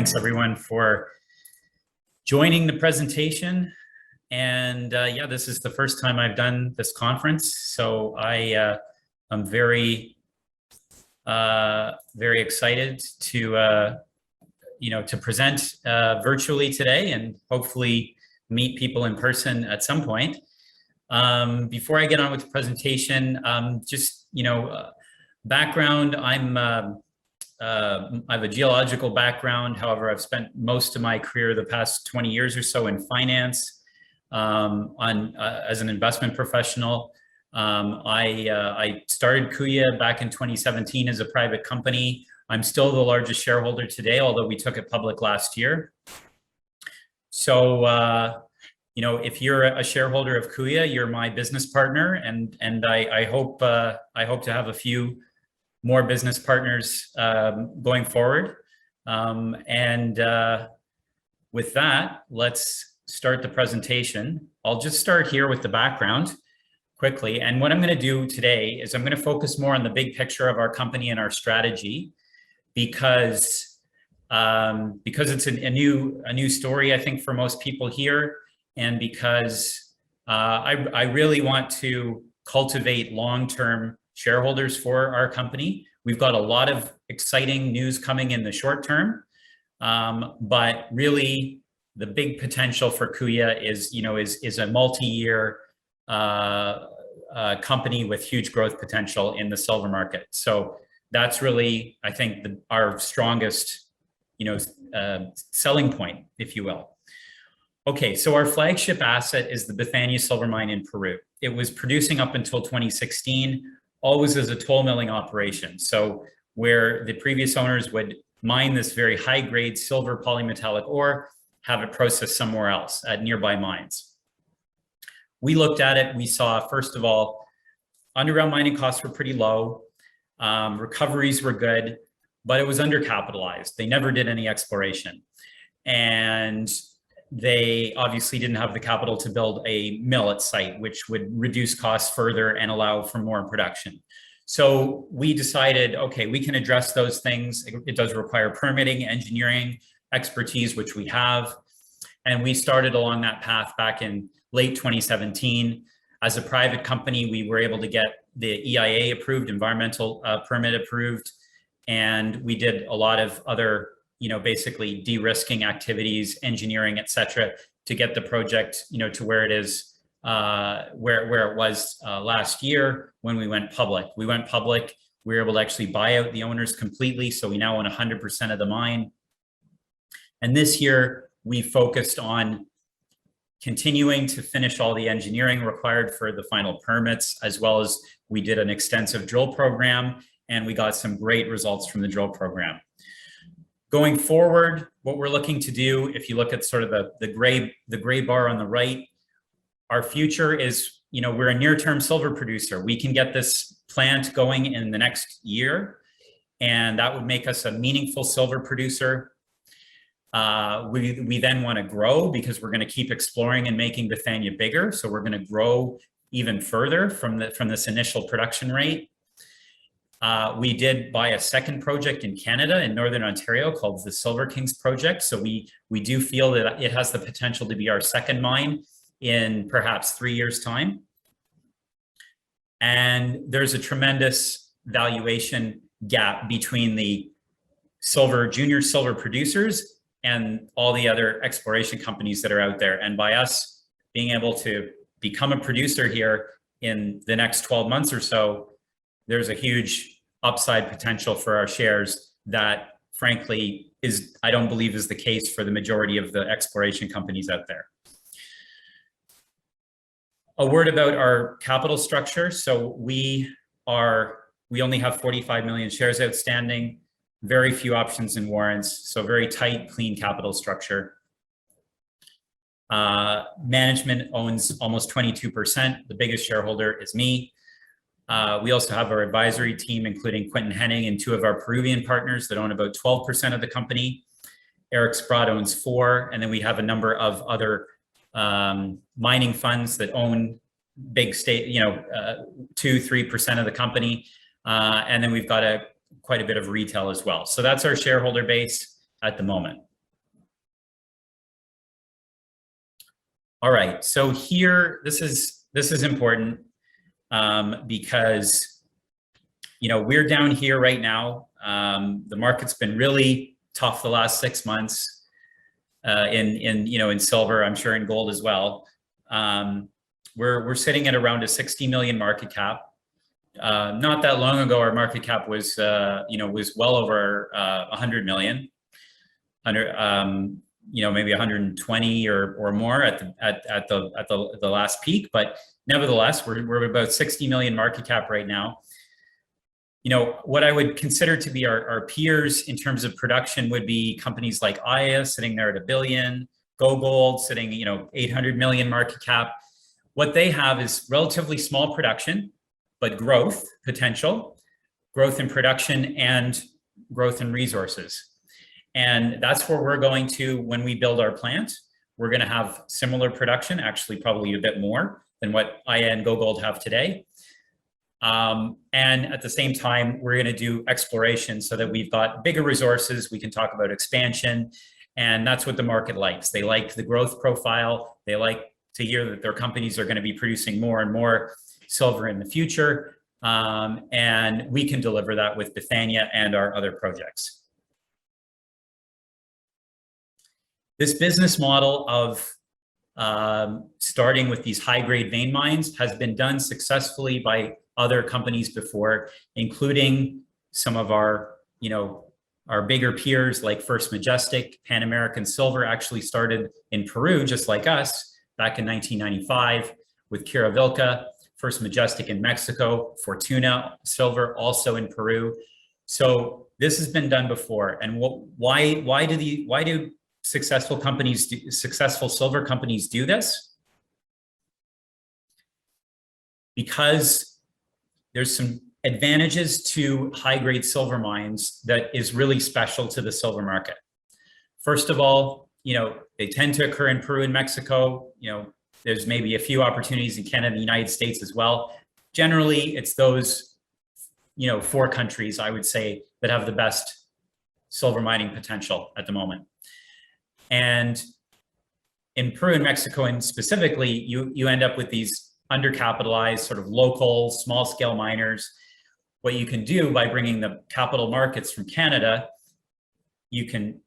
thanks everyone for joining the presentation. And yeah, this is the first time I've done this conference, so I'm very excited to to present virtually today and hopefully meet people in person at some point. Before I get on with the presentation, just background. I have a geological background. However, I've spent most of my career, the past 20 years or so, in finance as an investment professional. I started Kuya back in 2017 as a private company. I'm still the largest shareholder today, although we took it public last year. So, if you're a shareholder of Kuya, you're my business partner, and I hope to have a few more business partners going forward. With that, let's start the presentation. I'll just start here with the background quickly. And what I'm going to do today is I'm going to focus more on the big picture of our company and our strategy, because it's a new story, I think, for most people here, and because I really want to cultivate long-term shareholders for our company. We've got a lot of exciting news coming in the short term, but really the big potential for Kuya is a multi-year company with huge growth potential in the silver market. So that's really, I think, our strongest selling point, if you will. Okay, so our flagship asset is the Bethania silver mine in Peru. It was producing up until 2016, always as a toll milling operation. So where the previous owners would mine this very high grade silver polymetallic ore, have it processed somewhere else at nearby mines. We looked at it, we saw, first of all, underground mining costs were pretty low, recoveries were good, but it was undercapitalized. They never did any exploration. And they obviously didn't have the capital to build a mill at site, which would reduce costs further and allow for more production. So we decided, okay, we can address those things. It does require permitting, engineering, expertise, which we have. And we started along that path back in late 2017. As a private company, we were able to get the EIA approved, environmental permit approved. And we did a lot of other basically de-risking activities, engineering, et cetera, to get the project, to where it is, where it was last year when we went public. We went public, we were able to actually buy out the owners completely. So we now own 100% of the mine. And this year we focused on continuing to finish all the engineering required for the final permits, as well as we did an extensive drill program, and we got some great results from the drill program. Going forward, what we're looking to do, if you look at sort of the gray bar on the right, our future is, we're a near-term silver producer. We can get this plant going in the next year, and that would make us a meaningful silver producer. We then want to grow, because we're going to keep exploring and making Bethania bigger. So we're going to grow even further from this initial production rate. We did buy a second project in Canada, in Northern Ontario, called the Silver Kings Project. So we do feel that it has the potential to be our second mine in perhaps 3 years' time. And there's a tremendous valuation gap between the junior silver producers and all the other exploration companies that are out there. And by us being able to become a producer here in the next 12 months or so, there's a huge upside potential for our shares that, frankly, I don't believe is the case for the majority of the exploration companies out there. A word about our capital structure. So we only have 45 million shares outstanding, very few options and warrants, so very tight, clean capital structure. Management owns almost 22%. The biggest shareholder is me. We also have our advisory team, including Quentin Henning and two of our Peruvian partners that own about 12% of the company. Eric Sprott owns 4%, and then we have a number of other mining funds that own big 2-3% of the company. And then we've got quite a bit of retail as well. So that's our shareholder base at the moment. All right, so here, this is important because, you know, we're down here right now. The market's been really tough the last 6 months in silver, I'm sure in gold as well. We're sitting at around a 60 million market cap. Not that long ago, our market cap was was well over 100 million, maybe 120 or more at the last peak. But nevertheless, we're about 60 million market cap right now. You know, what I would consider to be our peers in terms of production would be companies like Aya sitting there at $1 billion, GoGold sitting, 800 million market cap. What they have is relatively small production, but growth potential, growth in production and growth in resources. And that's where we're going to when we build our plant. We're going to have similar production, actually probably a bit more than what Aya and GoGold have today. And at the same time, we're going to do exploration so that we've got bigger resources. We can talk about expansion, and that's what the market likes. They like the growth profile. They like to hear that their companies are going to be producing more and more silver in the future. And we can deliver that with Bethania and our other projects. This business model of starting with these high-grade vein mines has been done successfully by other companies before, including some of our bigger peers like First Majestic. Pan American Silver actually started in Peru, just like us, back in 1995 with Kiravilca. First Majestic in Mexico, Fortuna Silver also in Peru. So this has been done before. And why do successful silver companies do this? Because there's some advantages to high-grade silver mines that is really special to the silver market. First of all, they tend to occur in Peru and Mexico. There's maybe a few opportunities in Canada and the United States as well. Generally, it's those, 4 countries, I would say, that have the best silver mining potential at the moment. And in Peru and Mexico, and specifically, you end up with these undercapitalized, sort of local, small-scale miners. What you can do by bringing the capital markets from Canada, you can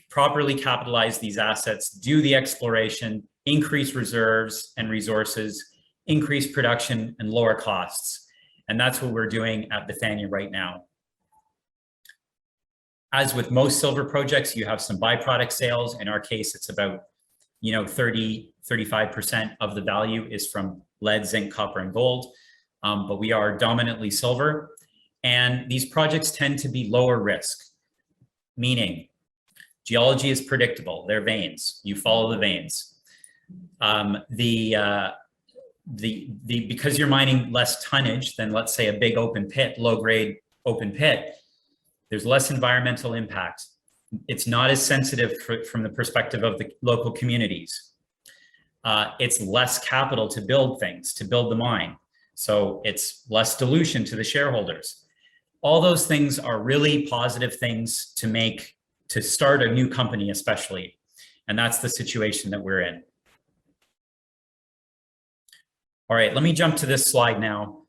properly capitalize these assets, do the exploration, increase reserves and resources, increase production, and lower costs. And that's what we're doing at Bethania right now. As with most silver projects, you have some byproduct sales. In our case, it's about 35% of the value is from lead, zinc, copper, and gold. But we are dominantly silver. And these projects tend to be lower risk, meaning geology is predictable. They're veins. You follow the veins. Because you're mining less tonnage than, let's say, a big open pit, low-grade open pit, there's less environmental impact. It's not as sensitive from the perspective of the local communities. It's less capital to build things, to build the mine. So it's less dilution to the shareholders. All those things are really positive things to start a new company, especially. And that's the situation that we're in. All right, let me jump to this slide now.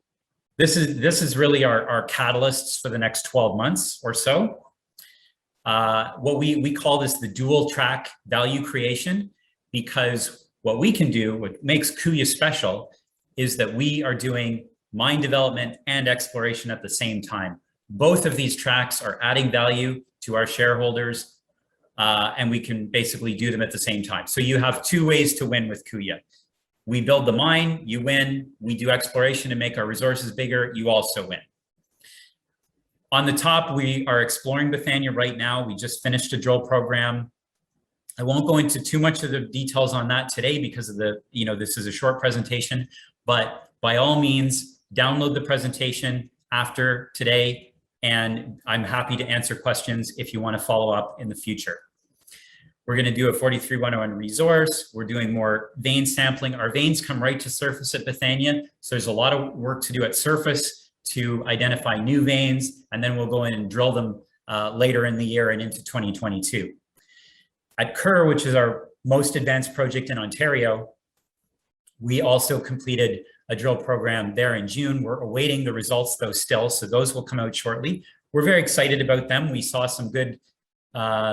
This is really our catalysts for the next 12 months or so. What we call this the dual track value creation, because what we can do, what makes Kuya special, is that we are doing mine development and exploration at the same time. Both of these tracks are adding value to our shareholders, and we can basically do them at the same time. So you have 2 ways to win with Kuya. We build the mine, you win. We do exploration to make our resources bigger, you also win. On the top, we are exploring Bethania right now. We just finished a drill program. I won't go into too much of the details on that today because of this is a short presentation, but by all means, download the presentation after today, and I'm happy to answer questions if you want to follow up in the future. We're going to do a 43-101 resource. We're doing more vein sampling. Our veins come right to surface at Bethania, so there's a lot of work to do at surface to identify new veins, and then we'll go in and drill them later in the year and into 2022. At Kerr, which is our most advanced project in Ontario, We also completed a drill program there in June. We're awaiting the results though still, so those will come out shortly. We're very excited about them. We saw some good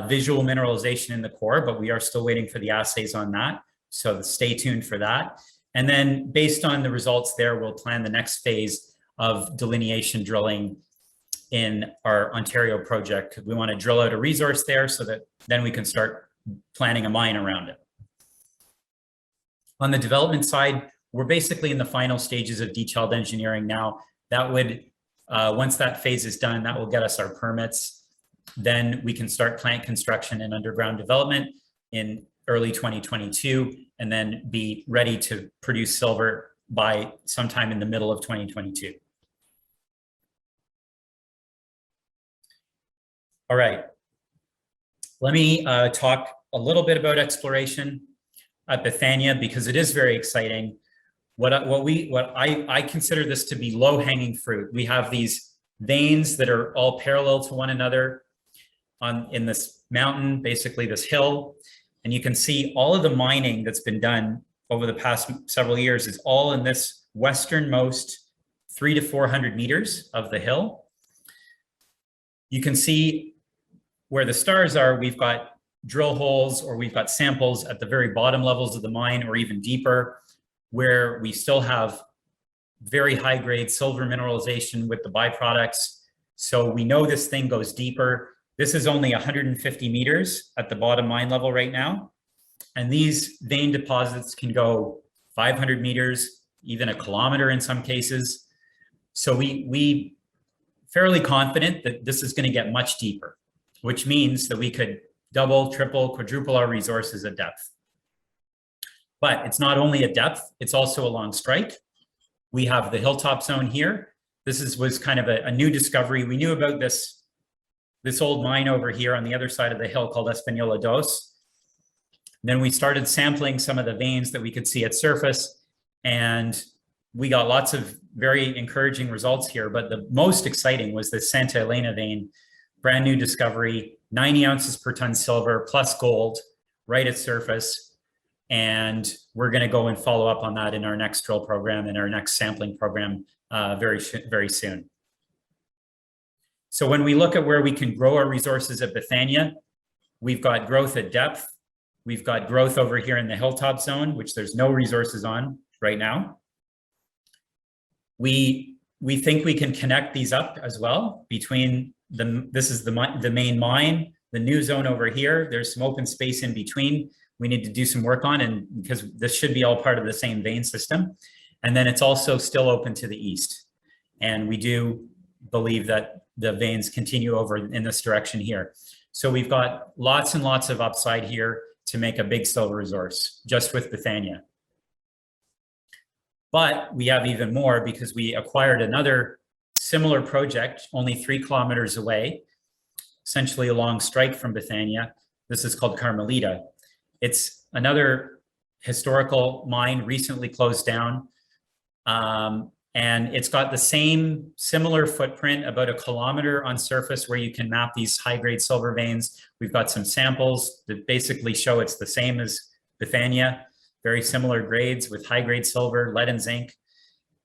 visual mineralization in the core, but we are still waiting for the assays on that. So stay tuned for that. And then based on the results there, we'll plan the next phase of delineation drilling in our Ontario project. We want to drill out a resource there so that then we can start planning a mine around it. On the development side, we're basically in the final stages of detailed engineering now. That would, once that phase is done, that will get us our permits. Then we can start plant construction and underground development in early 2022, and then be ready to produce silver by sometime in the middle of 2022. All right, let me talk a little bit about exploration at Bethania, because it is very exciting. I consider this to be low-hanging fruit. We have these veins that are all parallel to one another in this mountain, basically this hill. And you can see all of the mining that's been done over the past several years is all in this westernmost 300 to 400 meters of the hill. You can see where the stars are, we've got drill holes, or we've got samples at the very bottom levels of the mine, or even deeper, where we still have very high grade silver mineralization with the byproducts. So we know this thing goes deeper. This is only 150 meters at the bottom mine level right now. And these vein deposits can go 500 meters, even a kilometer in some cases. So we fairly confident that this is going to get much deeper, which means that we could double, triple, quadruple our resources at depth. But it's not only at depth, it's also along strike. We have the hilltop zone here. This was kind of a new discovery. We knew about this old mine over here on the other side of the hill called Espanola Dos. Then we started sampling some of the veins that we could see at surface, and we got lots of very encouraging results here. But the most exciting was the Santa Elena vein, brand new discovery, 90 ounces per ton silver plus gold right at surface. And we're going to go and follow up on that in our next drill program and our next sampling program very soon. So when we look at where we can grow our resources at Bethania, we've got growth at depth. We've got growth over here in the hilltop zone, which there's no resources on right now. We think we can connect these up as well between this is the main mine, the new zone over here. There's some open space in between we need to do some work on, and because this should be all part of the same vein system. And then it's also still open to the east. And we do believe that the veins continue over in this direction here. So we've got lots and lots of upside here to make a big silver resource just with Bethania. But we have even more because we acquired another similar project only 3 kilometers away, essentially along strike from Bethania. This is called Carmelita. It's another historical mine recently closed down. And it's got the same similar footprint, about 1 kilometer on surface, where you can map these high-grade silver veins. We've got some samples that basically show it's the same as Bethania, very similar grades with high-grade silver, lead and zinc.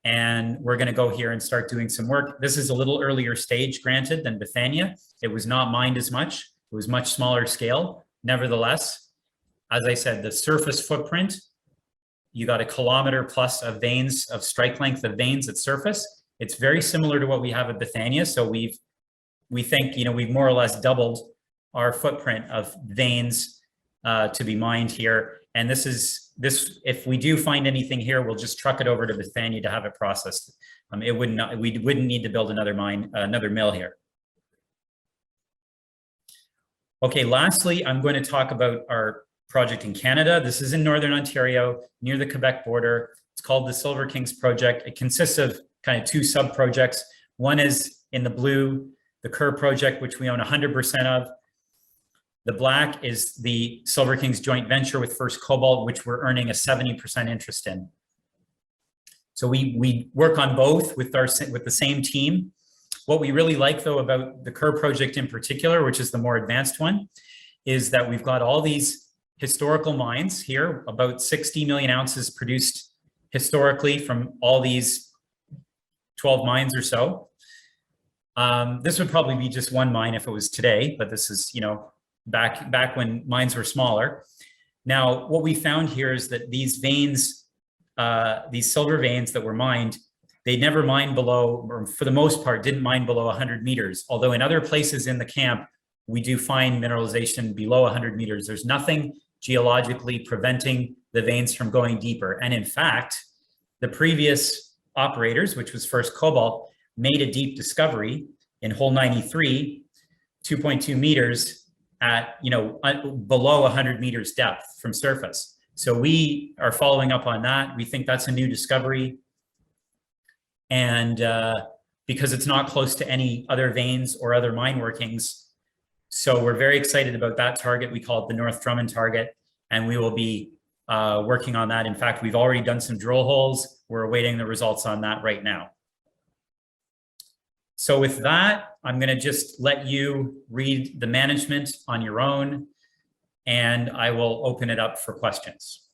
And we're going to go here and start doing some work. This is a little earlier stage, granted, than Bethania. It was not mined as much. It was much smaller scale. Nevertheless, as I said, the surface footprint, you got 1 kilometer plus of veins, of strike length of veins at surface. It's very similar to what we have at Bethania. So we think, we've more or less doubled our footprint of veins to be mined here. And if we do find anything here, we'll just truck it over to Bethania to have it processed. We wouldn't need to build another mill here. Okay, lastly, I'm going to talk about our project in Canada. This is in Northern Ontario, near the Quebec border. It's called the Silver Kings Project. It consists of kind of 2 sub-projects. One is in the blue, the Kerr project, which we own 100% of. The black is the Silver Kings joint venture with First Cobalt, which we're earning a 70% interest in. So we work on both with the same team. What we really like, though, about the Kerr project in particular, which is the more advanced one, is that we've got all these historical mines here, about 60 million ounces produced historically from all these 12 mines or so. This would probably be just one mine if it was today, but this is, you know, back when mines were smaller. Now, what we found here is that these veins, these silver veins that were mined, they never mined below, or for the most part, didn't mine below 100 meters. Although in other places in the camp, we do find mineralization below 100 meters. There's nothing geologically preventing the veins from going deeper. And in fact, the previous operators, which was First Cobalt, made a deep discovery in hole 93, 2.2 meters at, you know, below 100 meters depth from surface. So we are following up on that. We think that's a new discovery. And because it's not close to any other veins or other mine workings. So we're very excited about that target. We call it the North Drummond target, and we will be working on that. In fact, we've already done some drill holes. We're awaiting the results on that right now. So with that, I'm going to just let you read the management on your own, and I will open it up for questions.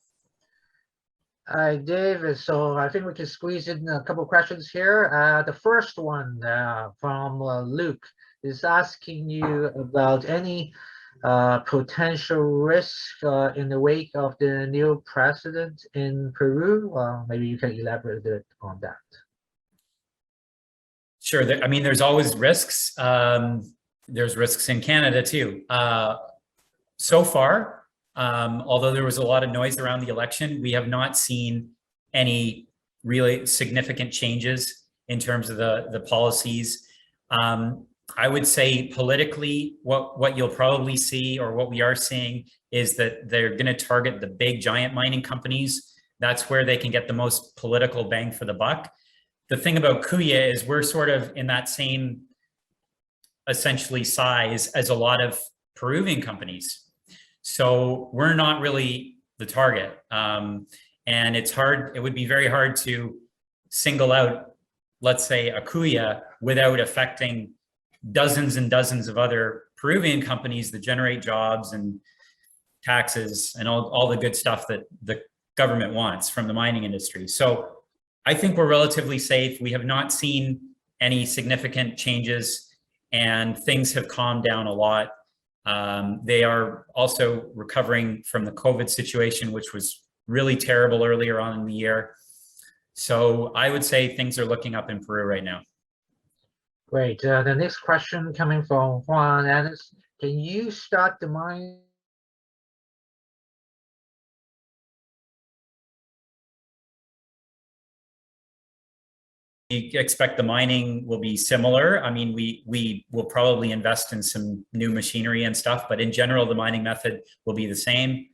Hi, Dave. So I think we can squeeze in a couple of questions here. The first one from Luke is asking you about any potential risk in the wake of the new president in Peru. Maybe you can elaborate a bit on that. Sure. I mean, there's always risks. There's risks in Canada too. So far, although there was a lot of noise around the election, we have not seen any really significant changes in terms of the policies. I would say politically, what you'll probably see, or what we are seeing, is that they're going to target the big giant mining companies. That's where they can get the most political bang for the buck. The thing about Kuya is we're sort of in that same essentially size as a lot of Peruvian companies. So we're not really the target. And it's hard, it would be very hard to single out, let's say, a Kuya without affecting dozens and dozens of other Peruvian companies that generate jobs and taxes and all the good stuff that the government wants from the mining industry. So I think we're relatively safe. We have not seen any significant changes, and things have calmed down a lot. They are also recovering from the COVID situation, which was really terrible earlier on in the year. So I would say things are looking up in Peru right now. Great. The next question coming from Juan Annis. Can you start the mine? We expect the mining will be similar. I mean, we will probably invest in some new machinery and stuff, but in general, the mining method will be the same.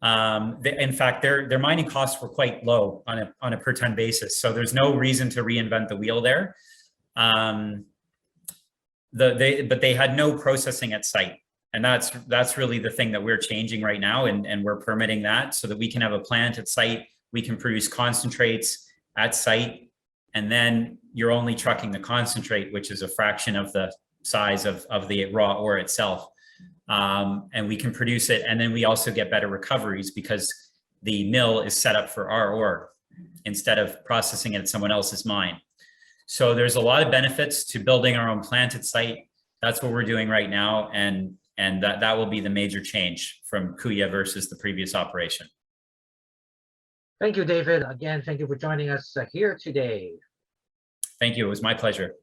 In fact, their mining costs were quite low on a per ton basis, so there's no reason to reinvent the wheel there. But they had no processing at site, and that's really the thing that we're changing right now, and we're permitting that so that we can have a plant at site. We can produce concentrates at site. And then you're only trucking the concentrate, which is a fraction of the size of the raw ore itself. And we can produce it. And then we also get better recoveries because the mill is set up for our ore instead of processing it at someone else's mine. So there's a lot of benefits to building our own plant at site. That's what we're doing right now. And that will be the major change from Kuya versus the previous operation. Thank you, David. Again, thank you for joining us here today. Thank you. It was my pleasure.